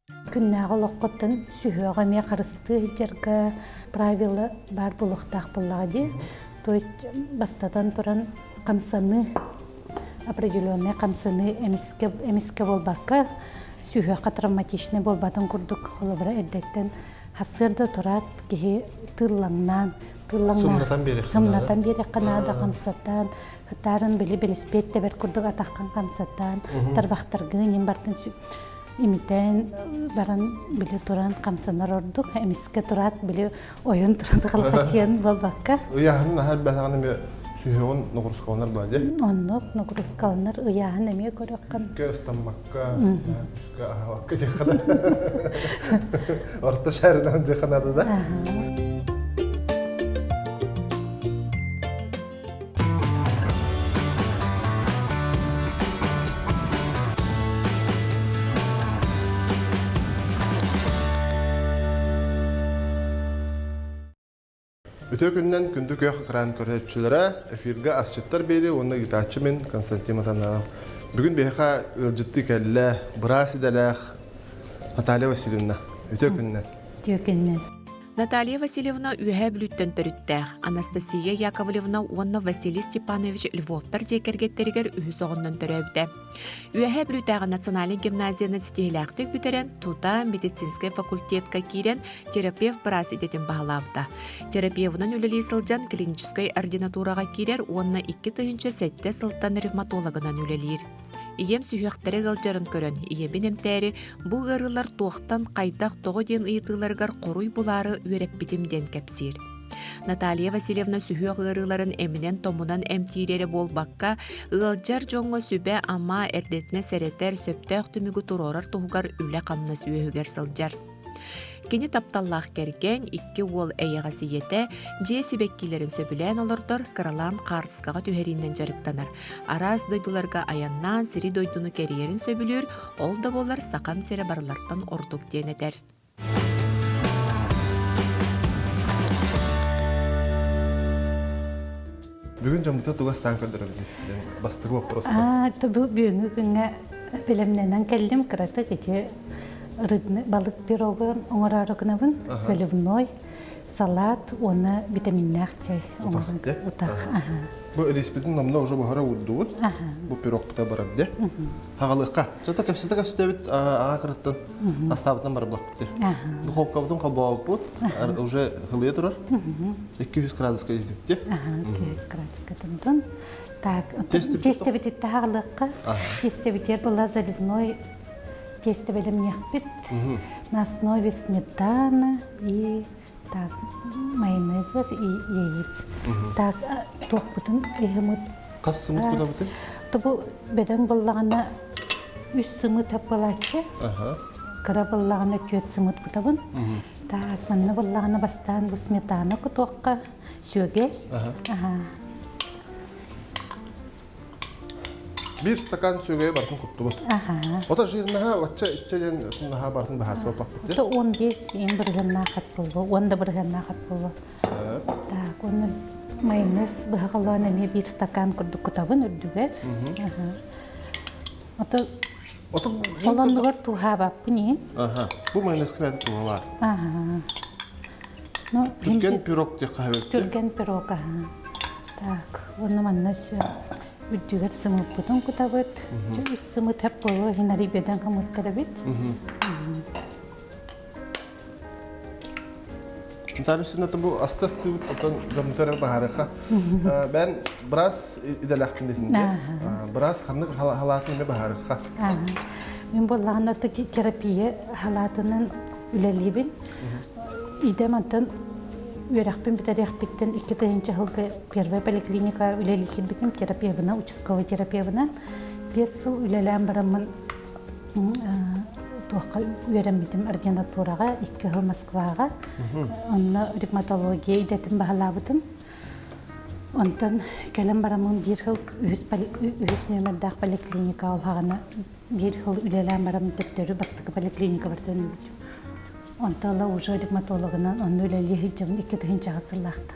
Күннәгы лоққыттын сүйеға ме қарысты жерге правила бар бұлықтақ бұллағыды. То есть бастатан тұран қамсаны, определенный қамсаны әміске болбаққа сүйеға травматичный болбатын күрдік қолыбыра әддеттен хасырда тұрат кеге тыллаңнан, Сумнатан бері қанада қамсаттан, қытарын білі-біліспетті бір күрдік атаққан қамсаттан, тарбақтырғы нем бартын имитен баран биле туран камсанар ордук эмиске турат биле оюн турат калгачын болбакка уяхын хал басаганы ме сүйөгөн ногурускалар баде оннок ногурускалар уяхын эме көрөккан көстамакка га ахавакка жакада орта шаарынан жаканада да Өтө күннен күндү көк кран көрөтчүлөрө эфирге асчыттар бери, оны гитачы мен Константин Матанов. Бүгүн беха ылжытты келле, брас иделек Наталья Васильевна. Өтө күннен. Наталья Васильевна үйе бүліттен түрітті. Анастасия Яковлевна онна Василий Степанович Львовтар жекергеттерігер үйі соғыннан түрөбді. Үйе бүліттәғы националин гимназияны сетейләқтік бүтерен тута медицинский факультетка кирен терапевт брас идетін бағалавды. Терапевтның үлілі сылжан клинической ординатураға кирер онна 2 тыгынчы сәтті сылттан ревматологынан үлелер. Ием сүйектері ғылжарын көрін, иебін әмтәрі бұл ғырылар тоқтан қайдақ тоғы ден ұйытыларғар қоруй бұлары өреп бітімден кәпсер. Наталья Васильевна сүйек ғырыларын әмінен томунан әмтирері бол баққа ғылжар жоңғы сөбе ама әрдетіне сәретер сөптәқ түмігі тұрорар тұғығар үлі қамна сүйегігер сылжар. Кені тапталлақ керген 2 ол әйеғасы ете, же себеккелерін сөбілен олырдыр, қыралан қартысқаға түйерінен жарықтанар. Араз дойдуларға аяннан сiri дойдуны кериерін сөбілер, ол да болар сақам сері барылардан ордық денедер. Бүгін жамыта туғастан көндірімді, бастыру просто. Бүгінгі күнге білімненен келдім, қыраты кете балык пирогын оңырарығынабын, заливной, салат, оны витаминнәк чай. Утақ. Бұл респетін намна уже бұхара ұлдуын, бұл пирог бұта барабды. Хағалыққа. Жота кәпсізді кәпсіздебіт аға қырыттын, астабытын бары бұлақ бұты. Дұховқа бұтын қалбауы бұт, уже ғылыя тұрар. 200 градусқа етіпті. 200 градусқа тұндың. Тестебітетті хағалыққа. Тестебітер бұла заливной тесто белем яхпит на основе сметаны и так майонеза и яиц. Так тох бутын ehimut. Қас сымыт куда бутын? Тобу беден боллағана 3 сымыт апалачы. Кыра боллағана 4 сымыт кутабын. Так манна боллағана бастан бу сметана кутоққа сөге. Bir stakan sögeye barkın kuttu bud. Ota jirnaha vacca iççeden sunnaha barkın baharsa oplaq bitti. 15 bir ganna qat boldu. 10 bir ganna qat boldu. Tak onu mayonez bahaqalana ne bir stakan kurdu kutabın ürdüger. Ota olanlar tuha bap buni. Bu mayonez kıyada tuha var. No, Türken pirog diye kahvetti. Türken pirog. Tak onu mannas Üddüger sımıp budun kutabıt. Sımıp hep bolu hinari beden kamut karabit. Tarifsinde bu astastı otan zamutara baharıqa. Ben biraz idalaqtın dedinde. Biraz xanlık halatını ne baharıqa. Ben bollağında terapiye halatının ülelibin. İdem atan Üyerekpin biterekpitten 2 tayınca hılgı первая поликлиника ülelikin bitim terapiyevina, участковый terapiyevina 5 yıl ülelen baramın tuğqa üyeren bitim ordinaturaga 2 yıl Moskvaga. Onunla revmatologiya idetim bahalabıdım. Ondan kelen baramın 1 yıl ühüs nömerdağ poliklinika olağına 1 yıl ülelen baramın döktörü bastıkı poliklinika vardı. Онтала уже ревматологынан он өлелі хиджам 2 тыгынча ғасырлақты.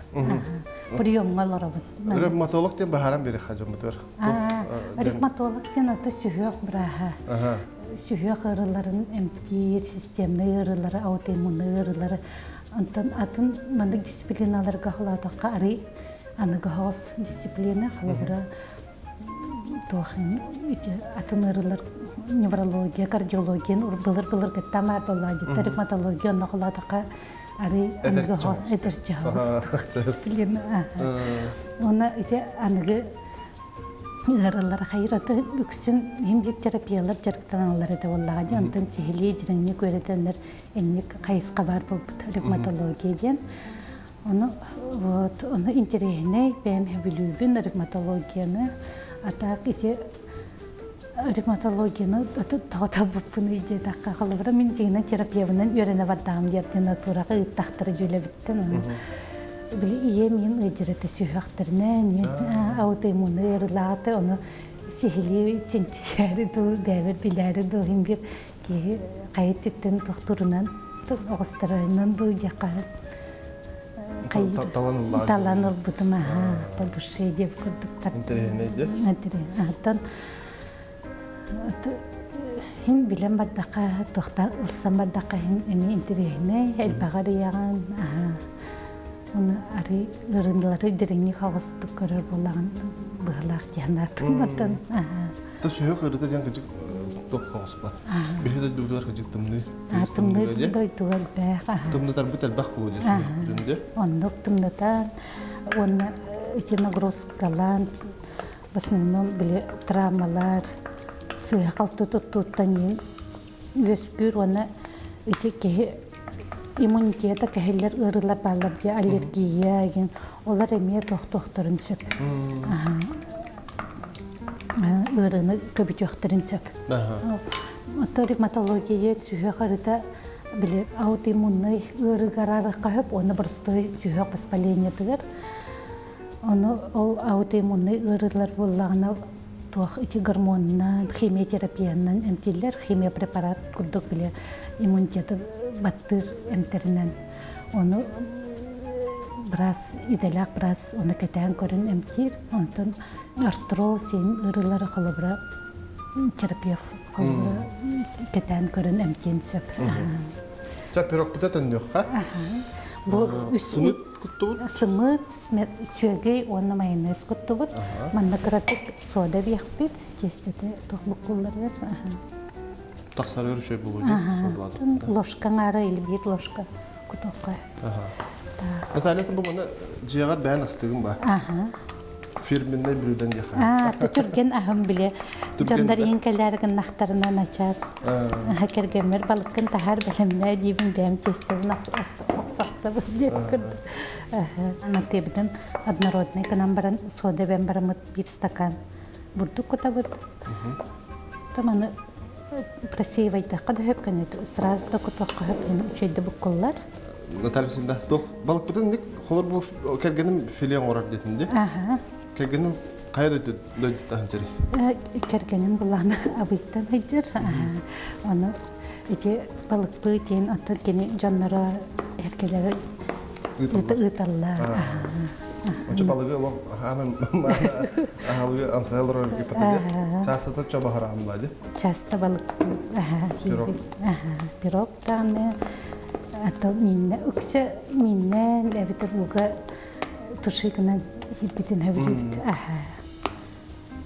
Приемға ларабын. Ревматолог тен бахарам бері қажым бұтыр? Ревматолог тен аты сүйек бұраға. сүйек ырыларын, эмтир, системный ырылары, аутоиммунный ырылары. Антон атын мандык дисциплиналарга халатакка ары аныга хос дисциплина халабыра тохин атын ырылар неврология, кардиология, былыр геттамар боллади, ревматология нахалатакка ары аныга хос эдерче хос дисциплина. Она ите аныга ырылар хайраты бүксүн эмгек терапиялар жарыктаналар эте боллагади антын сихили жиреңни көретенер эмник кайыска бар болбут ревматология ден. Оны интересный бем билүүбүн ревматологияны атак ите ревматологияны тата буппун иде такка калыбыра мен жеңнен терапиябынан үйрөнө бардам дертина турага ыттактыры жөлө биттен. Били мен ыжырыты сүйөктерне аутоиммунный ырылаты оны сихили чинчири ду дәвер биләре ду химбир ки кайыттын доктурунан огыстырынан ду жака таланыл бутума по душе деп курдуктар. Интересно. Хин билем бардака доктор ылсам бардака хин эми интересне элбагар яган оны ари ырындылары диреңни хагыстык көрөр болаган быгылак жанатын атын. Та сүйөк ырыта ден кыжык тох хагыспа. Бехеде дулар кыжык тымны. Тымны дойтугал бэх. Тымны тарбытар бах болу десен жүрүндө. Ондук тымныта оны эти нагрузкалар в основном были травмалар сыйкалты туттан өскүр оны эти иммунитета кәһелләр ырылар баллар ди аллергия ген олар эме тохторын сөп. Ырыны көбүтөктөрүн сөп. Ревматология сүйөк арыта биле аутоиммунный ыры карары кахып оны простой сүйөк воспаление тигер. Оны ол аутоиммунный ырылар боллагына туах эти гормоннан, химиотерапиянан эмтиллер, химия препарат курдук биле иммунитеты баттыр эмтеринен. Оны брас иделак брас оны кетен көрүн эмтир, онтон арттыруу сен ырылары холобра терапия холобра кетен көрүн эмтин сөп. Та пирог бутатын нөхка. Бу Сымыт куттубут. Сымыт сүйөгөй оны майонез куттубут. Мандакратик сода бияхпит, кестете тохбукуллар ер. Тақсар өріп шөй болу дейді. Ложкаңары или бир ложка кутокка. Наталья, бұл мұны жиғар бән астығын ба? Фирменной блюден яха. Түрген ахым биле. Жандар еңкелерген нақтарынан ачас. Кергемер балықын тахар біліміне дейбін бәм тестігін ақсақсы бұл деп күрді. Маттебіден однородный канам баран сода бәм барамыд бір стакан. Бұрды көта бұд. Таманы просеивайда қады хөпкен еді. Сразу да күтуаққа хөпкен үшейді бұққылар. Наталья, сенде балық бұдан нек қолыр бұл кергенім филиан орар детінде. Кергенім қайда дөйді тағын Кергенім бұланы абыйттан хайджыр. Оны эти балық бұйтен аты кені жаннара әркелері ұйталар. Онча балығы ағалығы амсайлар өргі пәтіде. Частыда чоба харамлайды. Часто балық пирог тағыны. Ато минне үксе минне лебитер буга тушигынан хилбитин хавилибит.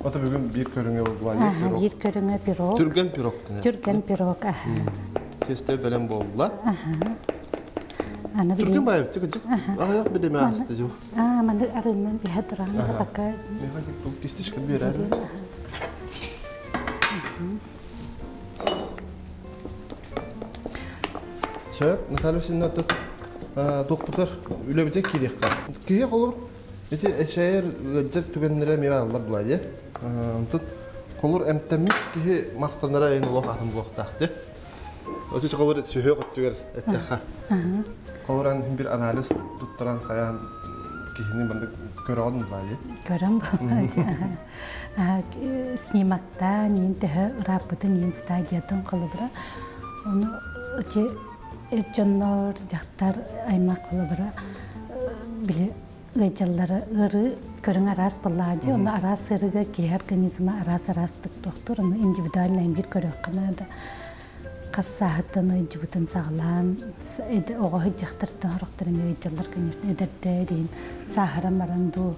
Ото бүгін бір көріңе болула пирог. Bir körüngө пирог. Түрген пирог. Түрген пирог. Тесте бәлем болула. Аны Түрген байып, чыгы-чык. Аяқ білеме асты жау. Маны арыннан бихадыран да бака. Меға бұл кестішкен бер әрі. Сөп, Наталья сенің өтті тоқпытыр үлебіте керекқа. Кейе қолыр, әшәйір өджер түгенлері мева алылар бұлайды. Қолыр әмтәмік кейе мақтаныра ең ұлық атым бұлықтақты. Осы қолыр сөйе құттығыр әттіға. Қолыр ән бір анализ тұттыран қаян кейінен бәнді көрі алдың бұлайды. Көрім болады. Снимакта, нен төхі рапыты, нен стадиятын қолыбыра. Оны өте Эрчоннор жақтар аймақ қолыбыра біле ыйжаллары ыры көрүң арас баллади, оны арас ырыга ки организма арас-арастык доктор, оны индивидуально бир көрөк канада. Кассаһыттан ыйжыбытын саглан, ого хыжактыртын хорохторын ыйжаллар, конечно, эдердерин, сахара маранду,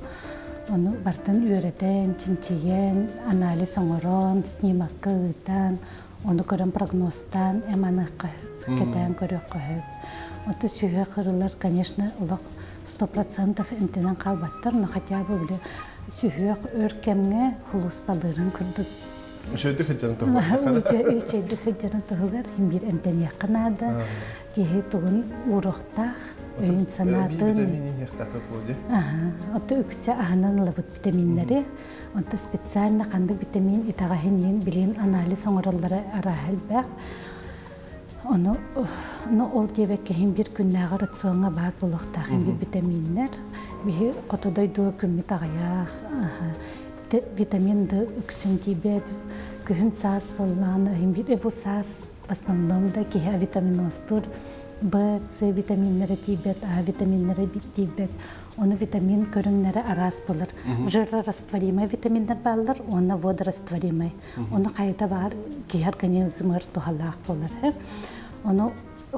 оны бартын үйрөтен, чинчиген, анализ оңорон, снимакка ыйтан, оны көрөн прогнозтан, эманыкка кетен көрөк көһөп. Оты сүйе кырылар, конечно, улак 100% эмтенен калбаттар, но хотя бы биле сүйе өркемге хулус балырын кырдык. Үшөйдү хыжарын тоғыр. Үшөйдү хыжарын тоғыр, бир эмтен якынада, кихи тугун урохтах, өйүн санатын. Витамин яктакы болды. Оты үксе ахынан лабыт витаминleri, оты специально кандык витамин итагахинин билин анализ оңороллары арахылбак. Оны ол дебекке бир күннәгы рационга бар булыктах бир витаминнер, бир котодой ду күммит агаяк, витамин Д үксүн тибет, күн сас болланы, бир бу сас в основном да ки витамин остур, Б, С витаминнери тибет, А витаминнери тибет. Оны витамин көрүннәре арас булыр. Жирорастворимый витаминнер баллар, оны водорастворимый. Оны кайта бар ки организмыр тухалак булыр. Оны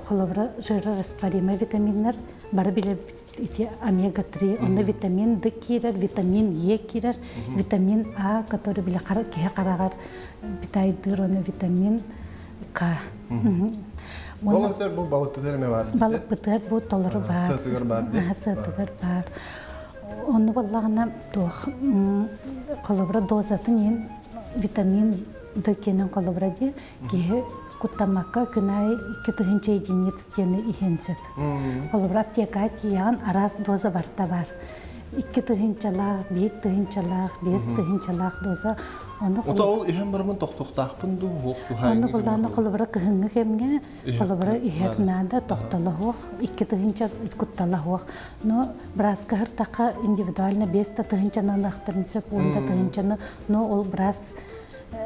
холобра жирорастворимый витаминнер бары биле омега-3, оны витамин Д кирер, витамин Е кирер, витамин А, который биле карагар битайдыр, оны витамин К. Балыктар бу балык бытыр эме бар? Балык бытыр бу толору бар. Сытыгыр бар ди. Сытыгыр бар. Оны баллагына тох колобра дозатын витамин Д кенен колобра ди ки куттамакка күнай 2 единиц тени ихенсөп. Колобра аптека тиян арас доза барта бар. 2 тыгынчалак, 1 тыгынчалак, 5 тыгынчалак доза. Ота ол ихен бармын тоқтақтақпын ду, оқту хайыңы. Оны қоланы қолыбыра күйіңі кемге, қолыбыра ихернада тоқталы хоқ, 2 тыгынча күтталы хоқ. Но біраз кағыр тақа индивидуально 5 тыгынчаны ақтырын сөп, 10 тыгынчаны, но ол біраз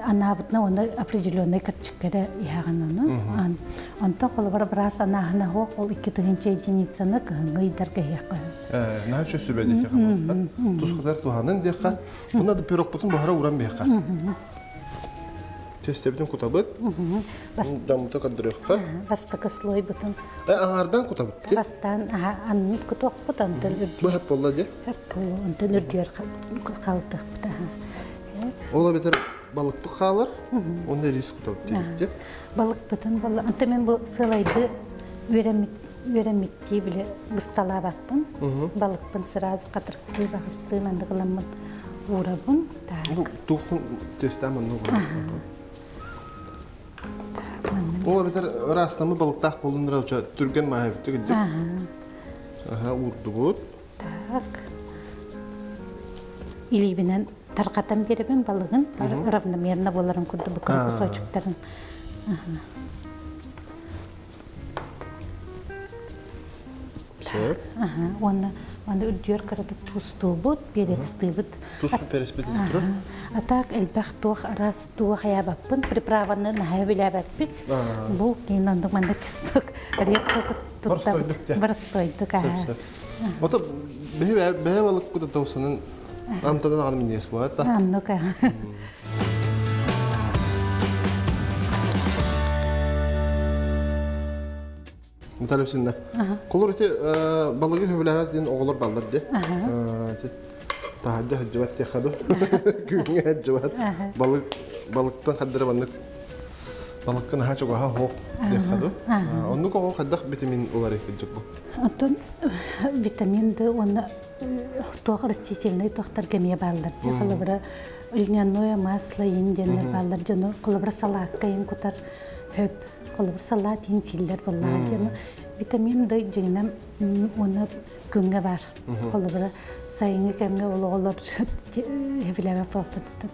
анабытна оны определенный кірчіккері иғаған оны. Онтан қолыбыра біраз анағына хоқ, ол 2 тыгынча единицаны күйіңі идерге еқі. Нәл чөсі бәді еқі қамызда. Тұсқыдар туғанын деққа. Бұна да пирог бұтын бұхара уран беққа. Тестебдің кутабыт. Дамыты қадырыққа. Бастықы слой бұтын. Аңардан кутабыт де? Бастан, анын күтоқ бұтын. Бұл әп болла де? Әп бұл, онтын үрдер қалдық бұта. Ола бетер балықты қалыр, онда риск кутабыт де? Балық бұтын, онты мен бұл сылайды өремекте біле бұстала бақпын. Балықпын сыразы қатырқы бағысты мандығыламын урабын. Тұқын тестамын ұғырын. Ола бетер растамы балықтақ болын рауча түрген мағайбітті күддік. Урды бұд. Так. Илейбінен тарқатан беребін балығын, равномерно боларын күрді бүкір кусочектарын. Оны үрдер қарады тұсту бұд, перецті бұд. Тұсту перец бітін тұрыр? Атақ әлбәқ туық арас туық аябаппын, приправаны нағай біләбәппік. Бұл кейін ондық манда чыстық редко тұттабыд. Бір стойдық. Ота бәе балық күді таусының амтадан ағаны мен ес болады? Аннық. Наталья Васильевна, қолыр өте балығы хөбіләғат дейін оғылыр балдар де. Тағады хөджібәт те қаду. Күйіңе хөджібәт. Балықтан қаддары бандық. Балыққын аға чоғаға хоқ де қаду. Онды қоғы қаддақ витамин олар екенчік бұл. Оттан витаминді оны тоқ растительный тоқтар кәме балдар де. Қолыбыра льняное масло енденлер балдар де. Қолыбыра салаққа ен құтар хөп. Қолыбыр салат енсилер боллар. Витамин Д жеңнем оны күнге бар. Қолыбыр сайыңы кәмге олар хевіләбі проқтадықтан.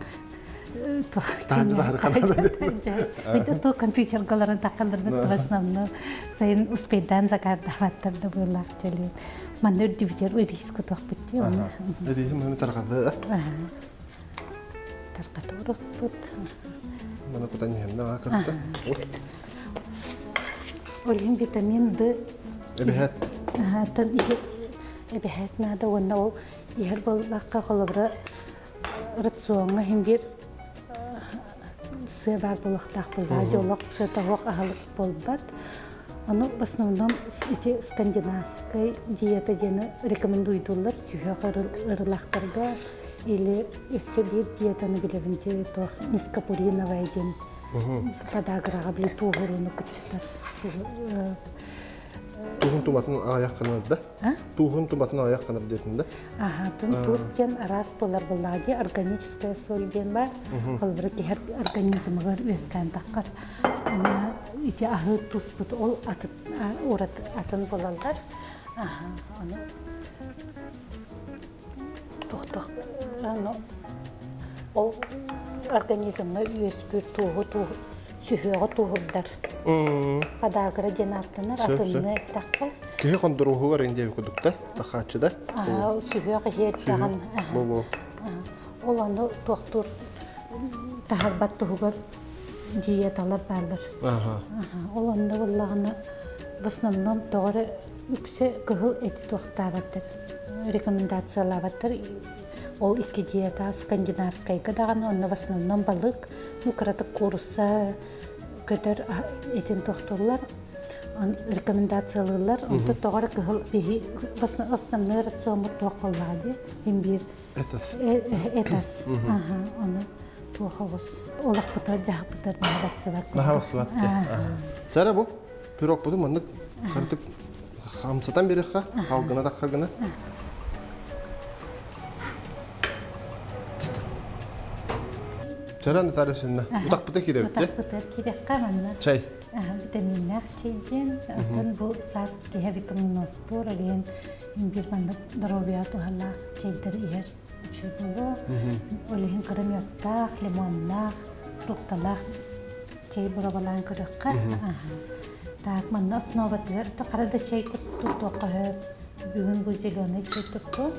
Тағыз бағыр қанады. Өйді то компьютер қоларын тақылырды в основном сайын успейдан закарды аваттарды болар жөлі. Маны үрдівдер өрейскі тоқ бітті. Өрейім өңі тарқады. Тарқаты ұрық бұд. Маны құтан еңді аға кірді. Олин витамин Д. Эбехет. эбиһэт наада уонна ол иһэр боллааққа холобра рационга химбир сыа бар болуқтақ болла жолоқ сыатавоқ ахалык болбат. Оно в основном эти скандинавской диета дені рекомендуйдулар сүйөк ырылақтарға или өссебир диетаны билебинде тох низкопуриновая ден подаграға біле туғыруны күтсітар. Туғын туматын аяқ қанар да? Туғын туматын аяқ қанар дейтін да? Туз ден раз болар болады, органическая соль ден бар. Ол бір кехер организмға өскен таққар. Ити ахы туз бұд ол атын болалдар. Тоқтық. Ол организмға өспір туғы сүйөгі туғырдар. Падагра ден аттыныр, атынны таққа. Кеге қондыруғы бар ендегі күдікті, таққатшы да? Сүйөгі хет тағын. Ол аны тоқтыр тағарбат тұғығыр диеталар бәлдір. Ол аны болағыны в основном тоғыры үксе күгіл әті тоқтабаттыр. Рекомендациялабаттыр. Ол iki диета скандинавскайға дағаны, оны в основном балық, мұқыратық курса көтер етін тоқтылар, рекомендациялылар, онты тоғыры күгіл бейі, основной рацион тоқ болады, ембір этас, оны тоқығыз. Олақ бұтар, жақ бұтар, нағабақсы бар. Нағабақсы бар де. Жара бұл, пирог бұды мұнды қарытып қамсатан береққа, қалғына таққарғына. Жаран тарифсинна. Утак бите киреп те? Утак бите киреп каманна. Чай. Витаминнар чайден. Атын бу сас кеhe витаминостор ален бир банда здоровья тухаллах чайдар ихер чуйбулу. Олихин карамяттах, лимоннах, фрукталах чай бурабалан кырыкка. Так, манна основа тер. Тақарада чай туттуққа бүгін бу зеленый чай тутту.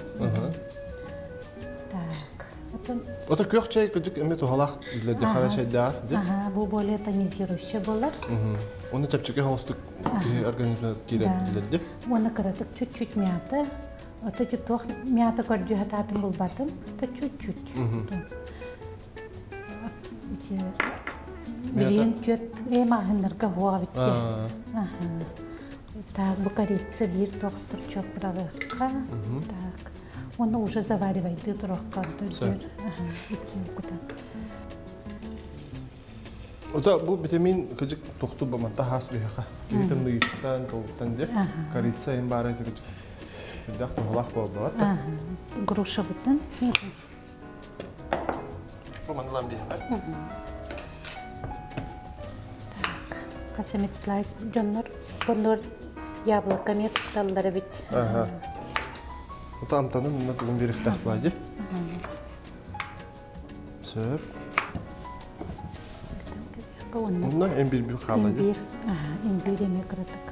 Это көк чай күдік әмет ұғалақ үлерде қара чайдар, де? Бұл более тонизирующий болар. Оны чапчыке холстық организміне керекділерде? Оны қыратық чуть-чуть мята. Это тетоқ мята көрді хататын бұл батым. Это чуть-чуть. Білейін көт ағындарға хуға бітке. Так, бұл корица бір тоқстыр чөп бұрағыққа. Так. Оны уже заваривайды тұраққа дөрдер. Ота бұл витамин күжік тоқты баматта хас бейіға. Кейтін ұйыттан, тоғыттан де. Корица ең бары әйті күжік. Күддақ тұғылақ болып болады. Груша бұттан. Бұл маңылан бейіға. Қасамет слайс жонлар. Бұнлар яблоками таллары бит. Ота амтанын мұнда бүгін берік тақпылайды. Сөп. Онда әмбір қалайды. Әмбір еме қыратық.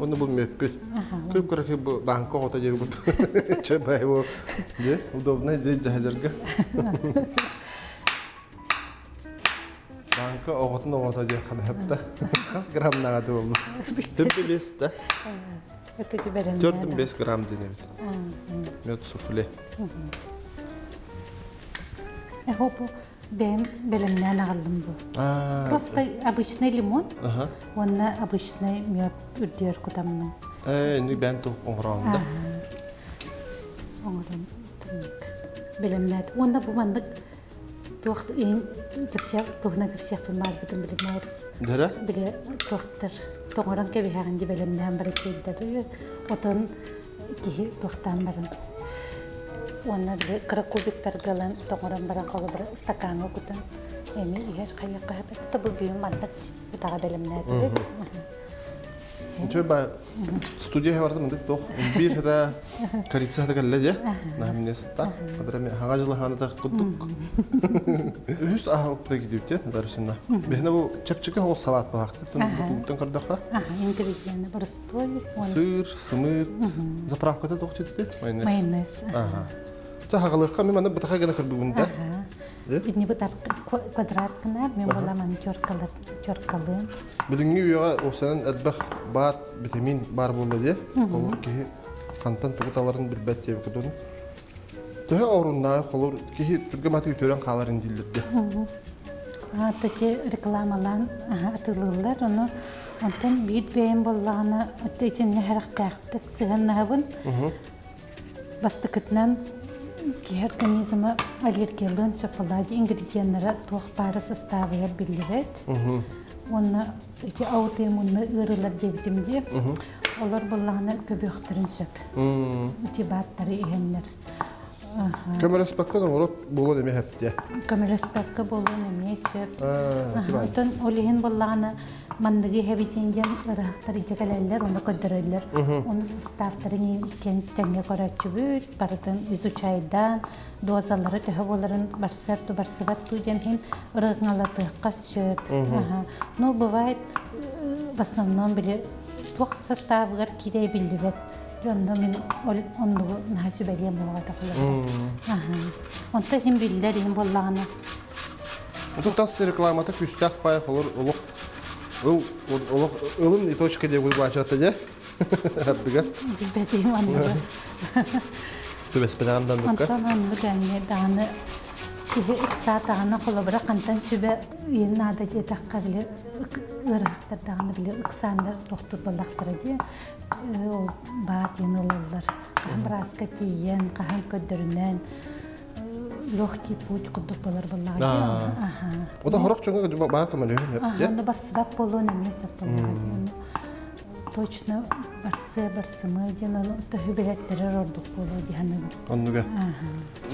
Онда бұл мөппет. Көп көрәке бұл банқа ота жер бұд. Чөбай бұл. Удобный де жахажарға. Банқа оғытын оғыта жер қадапта. Қас грамм нағады болды. Түмді бес да. 4-5 грамм денебіз. Мед суфле. Хопу белемнен ағылдым бұл. Просто обычный лимон. Онна обычный мед үрдер күтамының. Енді бән тұқ оңырауында. Оңырауын тұрмек. Белемнен. Онда бұл мандық тұғына кіпсек бұл мағыз бұдың білім орыс. Дәрі? Біле тұқтыр. Тоңыран кәбі хағынды бәлемнен бары кейдері. Отын кейі тұқтан барын. Оны біле қыры кубиктар ғылын тоңыран барын қолы бір стаканға күтін. Әмі үйер қайыққа әпет. Бұл бүйін бандық бұтаға бәлемнен әділет. Чөй студияға барды мұндық тоқ. Бір ғада корица ғада кәлі де. Нәмінесіта. Қадыраме хаға жылы ғаны тақ құттық. Үз ағылып да кедеуте, надарысына. Бәхіне бұл чәпчікі ол салат балақты. Түн қырдаққа. Ингредиенті бұрыстой. Сыр, сымыт, заправкада тоқ жетті? Майонез. Та хагалыкка мен аны бытака гына кырбыгында. Бидни бутар квадрат кына, мен боламан тёркалы. Бүгүнкү уяга осанан элбах баат витамин бар болду де. Ол ки кантан тугуталарын билбет деп кудун. Төһө орунна холор ки түргөматы төрөн каларын дилдирди. Тоти рекламалан атылылар, оны онтон бит бейин боллаганы өтөйтүнне характактык сыганнабын. Бастыкытнан ки организмы аллергиялын чапалади ингредиенттері тоқ бары составы билдирет. Оны эти аутоиммунны ырылар дебитимде. Олар боллаганы көбөктөрүн сөп. Эти баттары ихеннер. Көмөлөспакка орот болон эме хепте. Көмөлөспакка болон эме сөп. Отон олихин боллаганы мандыгы хебитинген ырахтар итекелерлер, оны көдөрөлөр. Оны составтарын икен теңге көрөчүбүт, бардын изучайдан дозалары төһөболарын барсабат туйден хин ырыгналатыкка сөп. Но бывает в основном биле тоқ составыгар кирей билдибет. Жонда мен онду нахсүбелем болга такылар. Онта хим билдер хим боллаганы. Отон тас рекламата күстак пай холор улук. Улун и точка деп уйлачатты де. Хаддыга. Билбетим аны. Төбес педагандан дукка. Онтан онду гәмне даны саатаганы холобра кантан сүбе нада же такка биле ырахтар даны биле ыксандар доктор балактар де. Ол баат янылылар. Камбраска тиен, кахан көдөрүнөн легкий путь кудук болар баллар. Ода хорок чоңга бар камеле. Аны барсыбап болон эмес болду. Точно барсымы ден аны төһүбелеттер ордук болду дияны. Оннуга.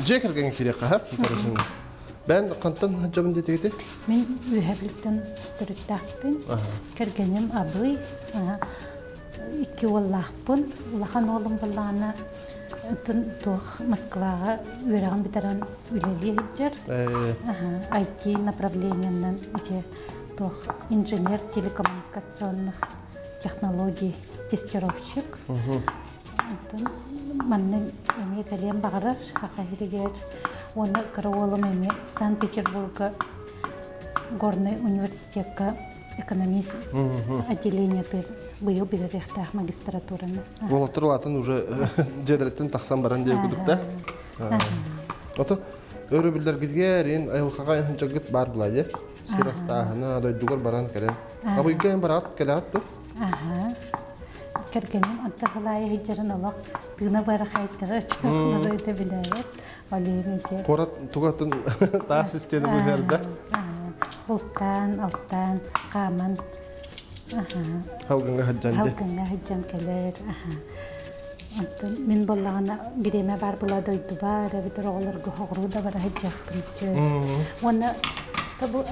Жекерген керек ха. Ben kantan hacamın deteydi. Мен ühebilten төрүттакпын. Кергенем абый. 2 уллахпын. Улахан олым балланы тух Москвага үйрәгән битерән үлели җир. IT направлениеннән ите тух инженер телекоммуникационных технологий тестировщик. Манны эме калем багырар хакыйригер. Оны караволым эме Санкт-Петербурга горный университетка экономист отделение тыр быйыл биререхтах магистратураны. Ол туралатын уже жедереттен таксан баран деп кудукта. Ото өрө билдер гидгерин айылкага жагыт бар булай. Сирастахына дойдугар баран кере. Абы икен барат келат. Кергенем антахалай хиҗран алак тына бара хайтыр чакырды дип биләр. Алимете. Корат тугатын та система бухерда. Бултан, алтан, каман. Халкыңга хаҗҗан келер. Антын мен боллагана биреме бар була дойду бар, битер огларга хогруда бар хаҗҗакпын сө. Оны табу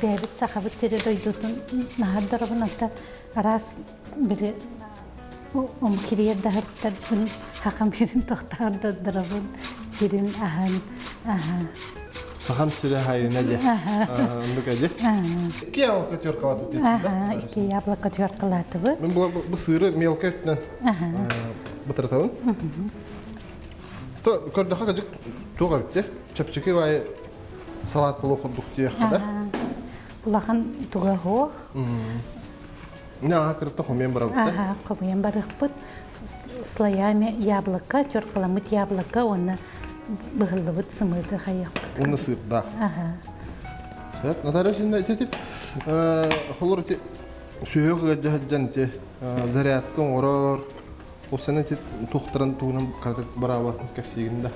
бәбит сахабат сире дойдутун нахаддарабын ата арас бире кирiyet dağıttır bunu hakam birin tohtarda durabın birin ahan. Saham sire hayına de. Anlık acı. İki yablaka törkalatı dedi. İki yablaka törkalatı bu. Ben bu sığırı melka etinen bıtırtavın. Kördaka gacık tuğa bitti. Çapçıki vay salat bulu kurduk diye kadar. Bulakın tuğa hoğ. Ne akırıkta komiyen bırakıp da? Komiyen bırakıp слоями яблоко, тёркаламыт яблоко, оны быгылыбыт сымырды хаяп. Оны сырда. Сөп, Наталья сен айтып, холор те сүйөк жаһаджан те зарядкын орор. Осыны те тухтырын туунан кардык бараба кепсигинде.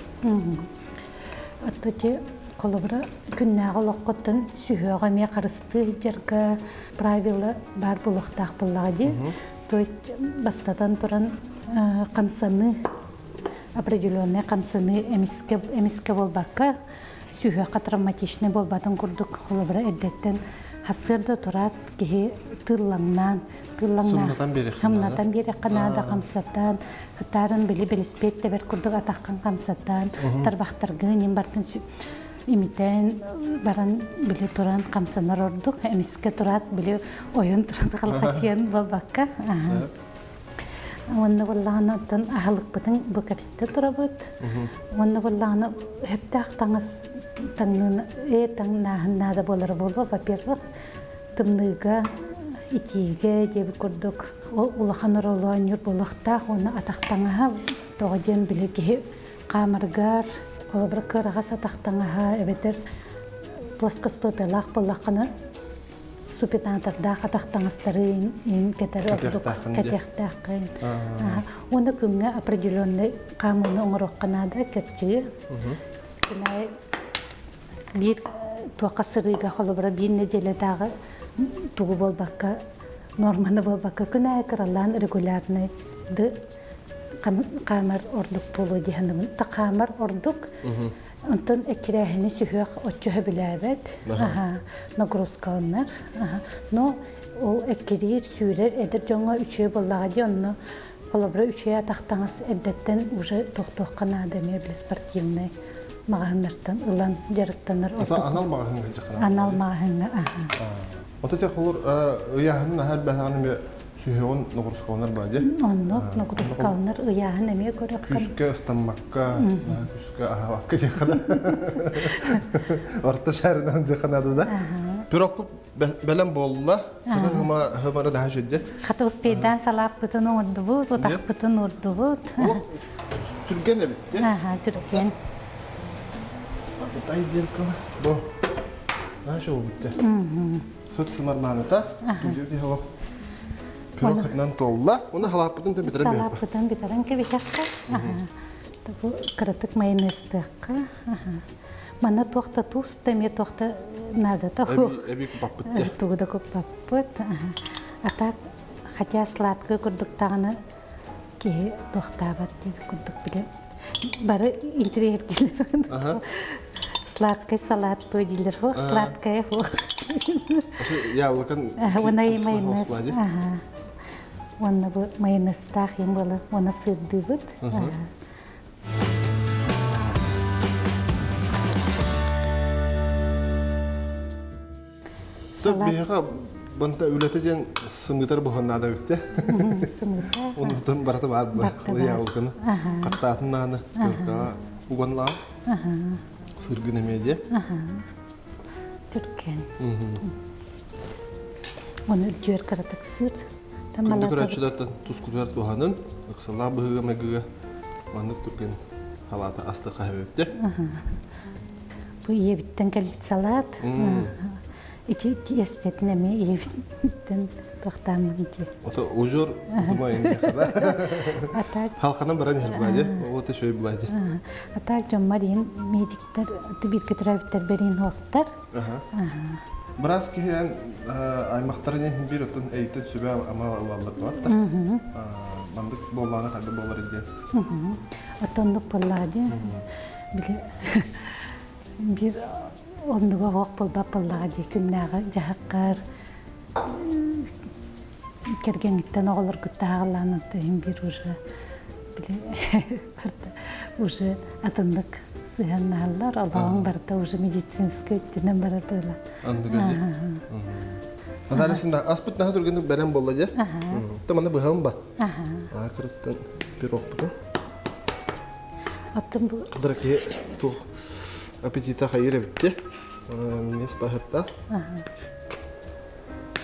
Атты колобра күннәгы лоққытын сүйөк эме карысты жерге правила бар булыктак буллагы. То есть бастатан туран камсаны определенные камсаны эмиске болбакка сүйөк травматичный болбатын курдук холобра эддеттен хасырда турат ки тыллаңнан хамнатан бери канада камсаттан хатарын били белиспетте бер курдук атаккан камсаттан тарбактаргы нем бартын имитен баран били туран камсанар ордук эмиске турат били оюн турат калкачын болбакка. Онны болланы тон ахылыкпытын бу капситте турабыт. Онны болланы хептах таңыз таңнын таңнахыннада болар болу. Во-первых, тымныга итиге деп көрдүк. Ол улахан оролуан юр болуктах, оны атактаңаха тоғаден билеги камаргар, колобыр кырагас атактаңаха эбетер плоскостопиялах боллақаны супетанатардах атактаңастары ин кетер ордук кетехтахкын. Оны күнгө определенный камыны оңорокканада кепчи. Кынай бир туака сырыга колобыр бир неделе дагы тугу болбакка норманы болбакка күнай кыраллан регулярный камер ордук толу диханымын. Та камер ордук онтон экирахини сүйөк отчуха билебет. Нагрузкалар. Но ол экирир сүйрер эдер жоңа үчөө боллага ди онну колобра үчөө атактаңыз эбдеттен уже токтоккана деме бил спортивный маганнартан ылан жарыктанар ордук. Анал маган жакана. Анал маган. Ота те холор ыяһын нахар бәһәгән сүйөөн ногурскалар бар ди. Онно ногурскалар ыяһын эме көрөк. Күскә стаммакка, күскә ахавакка жакана. Орта шәрдән жаканады да. Пирок белән болла. Хәмара да җитде. Хата успейдан салап бутын орды бу, тотак бутын орды бу. Түргән бит. Түрген. Тай дирка. Бу. Аша бит. Соцмар маната. Түҗүди хава. Пирок хатнан толла. Уны халапытын да битерәм. Халапытын битерәм ки битәккә. Бу кырытык майонездыкка. Мана тохта туста, ме тохта надо того. Эби купаппытте. Тугда купаппыт. Ата хотя сладкое курдуктагына ки тохтабат дип курдук биле. Бары интерьер килер. Сладкий салат той дилер хо, сладкое хо. Яблокан. Вона и майонез. Вона бу майонез тахим было, вона сыр дыбыт. Бега бонта үлетеден сымытар буханнада үтте. Сымытар. Онтон барата бар яблоканы. Кактатыннаны төрка уганла. Сыргын эмеде. Түркен. Оны үлчөр каратык сыр. Күндө көрөчүдө тускулар туханын, аксала быга мегиге мандык түркен халата асты кахабепте. Бу ебиттен келбит салат. Ити естетнеме ебиттен тохтамын ди. Ото ужур тумайын дихада. Халканын баран херблади, ота шөй блади. Атак жоммарин медиктер тибир кетрабиттер берин хоктар. Брас киен аймактарын бир отун эйтен сүбө амал алалар батта. Мандык болланы кандай болар иде. Отондук боллади. Биле бир ондуга хок болбап боллади күннагы жахаккар кергениттен оголор күттагаланы бир уже биле барда уже атындык сыянналар алаң барда уже медицинский өттүнөн барар была. Андыга. Натарисинда аспыт нахы түргенде берем болла же. Таманда быхам ба. Акырттан пирог бу. Аттым бу. Кыдырки тух аппетита хайыр битте. Мес бахатта.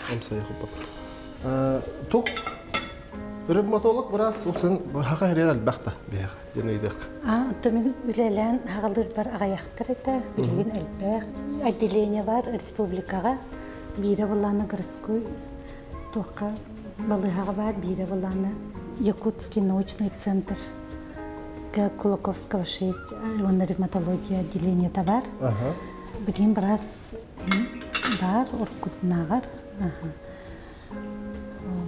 Амса яхып. Тух ревматолог брас усын хака херер албакта бега денейдек. Томин үлелен хагалыр бар агаяктар эте, билген элбек. Отделение бар республикага. Бире буланы городской тука балыгага бар, бире буланы Якутский научный центр. Кулаковского 6, он ревматология отделение товар. Билген брас бар оркутнагар.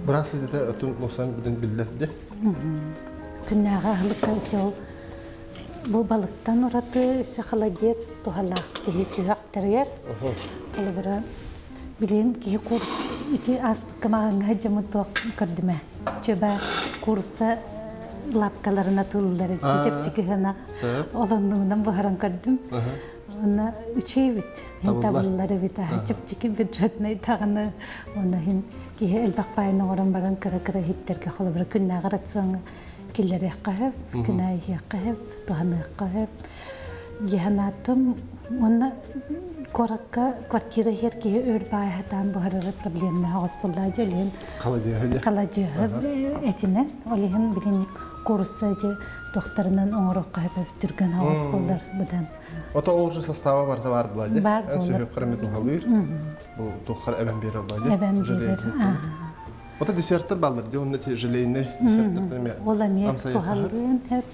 Брасы дете отун лосан биден билдерде. Күннага хылыкка бу балыктан ураты холодец тухалак тиги сүйактергер. Колбара билен ки курс ити аспкамага жамыток көрдүмө. Чөбө курса лапкаларына тылдары чечепчикена. Олондуңдан бахаран көрдүм. Она учевит. Табыллары бит чипчики бюджетный таганы. Она хин ки элбакпайны оран баран кыра хиттерге холобра күннә гаратсаң килләре кахып, күнә яқып, туханы кахып. Яһанатым она коракка квартира херки өрбай хатан бухарары проблемна госполда җелен. Калаҗы этинен олиһин билин курсы же докторынан оңорок кайып түргән госполдар будан. Ото олжы составы бар булади. Бар Сөйөк кырмет халыр. Бу тохар эбен бере булади. Эбен бере. Ото десерттер балдар, ди онда желейне десерттер теме. Оламе тухалын хеп.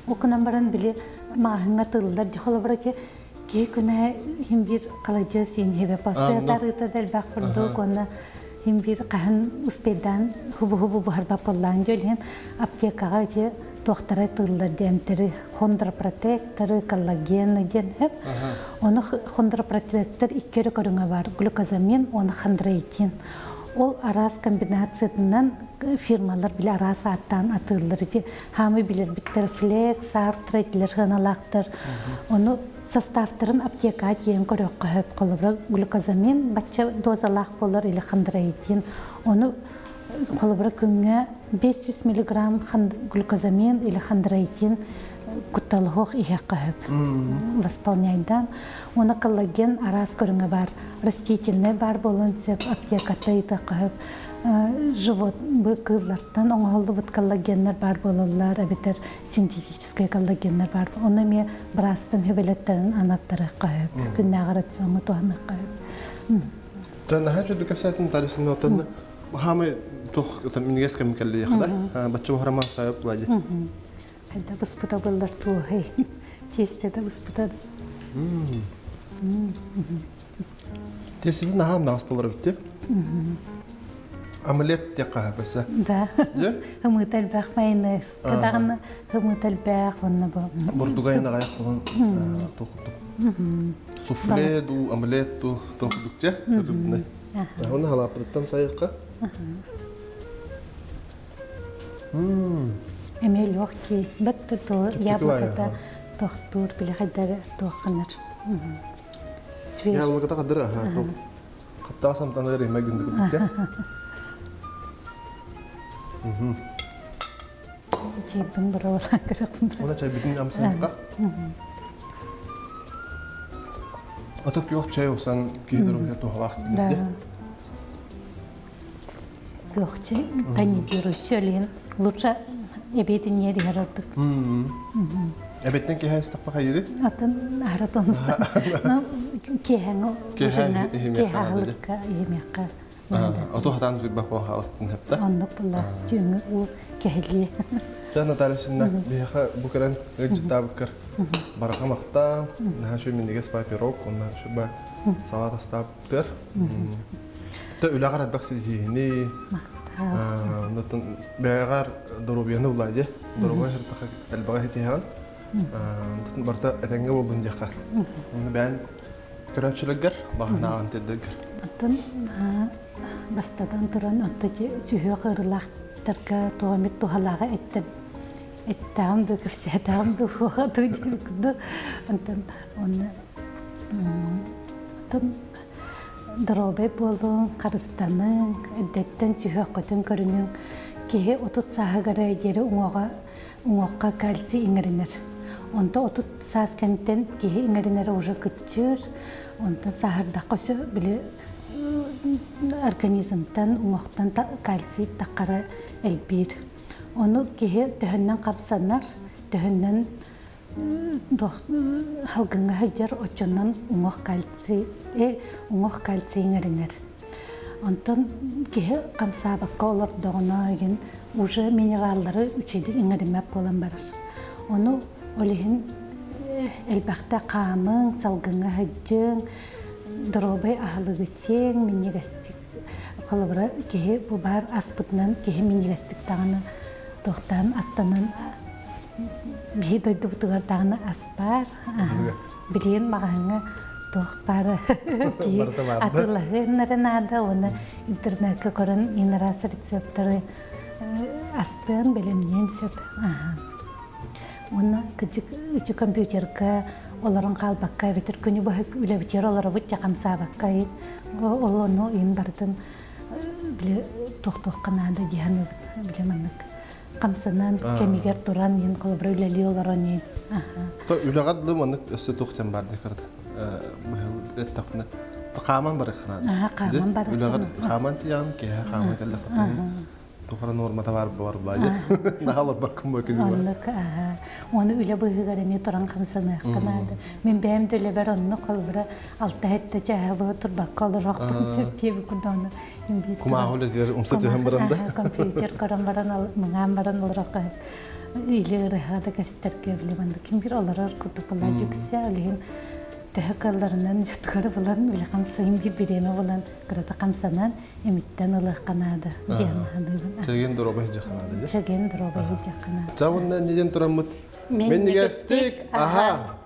Окунан баран биле махыңа тылдар дихолобраки ки күнә хим бир калаҗы син хебе пасы тарыта дел бакырды кона хим бир каһын успедан хубу барба поллан җөлен аптекага же доктора тылдар демтери хондропротектор коллаген ген хеп. Оны хондропротектор иккере көрүңө бар. Глюкозамин, оны хондроитин. Ол арас комбинациятынан фирмалар биле арас аттан атылыр. Хамы билер биттер флекс, артретлер, ханалактыр. Оны составтарын аптека киен көрөк кыйып калыбыр. Глюкозамин бачча дозалак болар или хондроитин. Оны калыбыр күнгө 500 мг глюкозамин или хондроитин кутталхох иһаккыһып восполняйдан. Оны коллаген арас көрүңө бар. Растительный бар болон сөп аптеката итаккыһып. Живот кызлардан оңолду бут коллагеннер бар болалар, абитер синтетический коллагеннер бар. Оны ме брастым хебелеттерин анаттары кыйып, күннө агаратсаңы туаны кыйып. Жана хажу дукасатын тарисин отон хамы тох мингес кемикалли яхда. Бачча хараман сайып булади. Хайда буспута болдар туһай. Тестеде буспута. Тестеде нахам нас болар битти. Омлет яка баса. Да. Хымытал бах майонез. Кадагын хымытал бах онна бу. Бурдугайна гаяк болон тохту. Суфле ду омлет ду тохтукча. Рыбны. Оны халаптан сайыкка. Эмел легкий. Бетте то яблоко тохтур биле хайдар тохнар. Свеж. Яблоко та кадыра ха. Каптасам таныры мэгүндү күтүкча. Чебин бирала керекпин. Она чай бидин амсанка. Атып yok чай olsan кейдер я тухлах диде. Гохче тонизирующий лен. Лучше эбетин ери харатык. Эбеттен ки хайстак па хайри? Атын харатонста. Ну кеһәң ужына кеһәлыкка емекка. Ото хатан бак ба халыктын хепта. Онда була күңү у кеһли. Жана тарисинна бияха букаран гыжтабыккар. Барака макта, нашу минигес папирок, онна шуба салат астаптыр. Та улагар баксидини. Нотон бягар доробияны булади. Доробай хертаха албага хитихан. Нотон барта этенге болдун жака. Оны бән көрөчүлөгөр багана антедегер. Атын бастадан туран оттоки сүйө кырылактарга туамит тухалага эттем. Эттам да көвсетам да хога туйду. Антан он тон дробе болу карыстаның эддеттен сүйө көтөн көрүнүң кеhe отут сахагара жери уңоққа кальций иңеринер. Онда отут саскенттен кеhe иңеринер уже кытчыр. Онда сахарда қосы біле организмтан уңоқтан кальций таққара элбир. Onu kihe töhünden kapsanlar, töhünden halgınga hajar oçundan uŋoq kalsiyin eriner. Ondan kihe kamsabakka olur doğuna egin уже mineralları üçedi iŋerimep bolan barar. Onu olihin elbaqta qamın, salgınga hajjın, dorobay ahlığı sen, minigastik qolubra kihe bu bar aspıtnan kihe minigastik tağını Tohtan astanın bir doydu butugar dağına aspar. Bilin mağana toh para ki atılahı naranada onu internette koran inaras reseptleri astın bilimyen söp. Оны küçük kompüterke оларын қалбаққа бітір күні бұхық үлі бітер олары бұтте қамсабаққа ет. Ол оны үйін бардың біле тоқ-тоқ қанады дейіні біле мәнік. Қамсынан кемегер тұран ең қолыбыр үләлі олар оны ен. Үліғадылы мәнік өсі тоқтен барды кірді. Әттіқпіні. Қаман бары қанады. Қаман бары. Үліғад қаман тияғын кеге қаман кәлі қытайын. Тухара нормата бар булар булай. Нахалар баккым бакын бар. Оны үле быгыгарыны туран камсаны канады. Мен бәм дөле бар онны колбыра алты хетте жаа бу турбак колор рактын сөптеп курданы. Кума холе зер умсат hem баранда. Компьютер каран баран мыңан баран олракка. Иле рахада кастырке билебанды. Ким бир алар кутукла жүксә үлен тәһәккәлләреннән җыткары булган биле камсыйм бир биреме булган кырата камсанан эмиттән улык канады. Чеген дробы җаханады. Чеген дробы җаханады. Чавыннан нидән торамыт? Мен нигә стик? Аха.